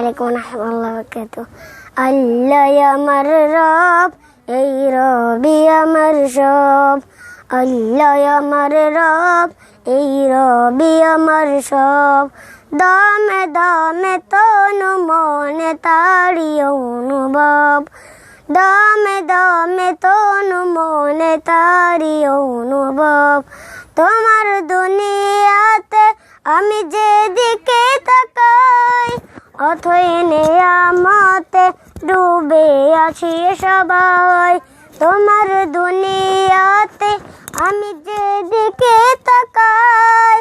আলাইকুম ওয়া রাহমাতুল্লাহি ওয়া বারাকাতুহু। আল্লাহ আমার রব, এই রবি আমার সব। আল্লাহ আমার রব, এই রবি আমার সব। দমে দমে তনু মনে তারি অনুভব। দমে দমে তনু মনে তারি অনুভব। তোমার দুনিয়াতে আমি যেদিকে তাকাই, অথই নিয়ামতে ডুবে আছি সবাই। তোমার দুনিয়াতে আমি যেদিকে তাকাই,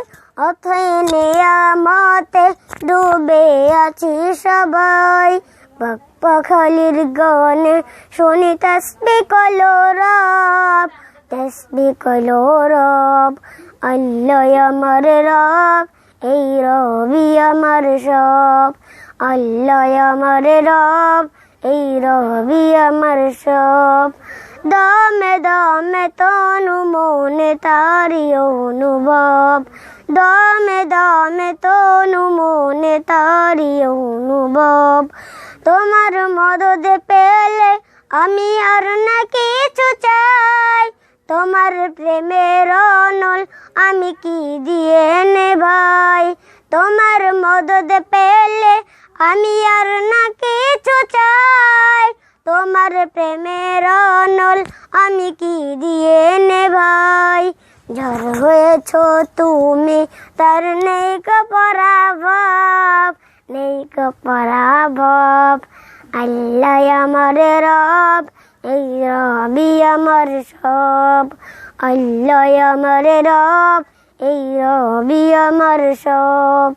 অথই নিয়ামতে ডুবে আছি সবাই। পাখালির গানে শুনি তাসবিহ কলো রব, তাসবিহ কলো রব। আল্লাহ আমার রব, এই রবি আমার সব। আল্লাহ আমার রব, এই রবি আমার সব। দমে দমে তনু মনে তারি অনুভব। দমে দমে তনু মনে তারি অনুভব। তোমার মদদ পেলে আমি আর না কিছু চাই। তোমার প্রেমের অনল আমি কি দিয়ে নেভাই। তোমার মদদ পেলে আমি আর না কিছু চাই। তোমার প্রেমের অনল আমি কি দিয়ে নেভাই। ঝড় হয়েছ তুমি, তার নেই পরাভব, নেই পরাভব। আল্লাহ আমার রব, এই রবি আমার সব। আল্লাহ আমার রব, এই রবি আমার সব।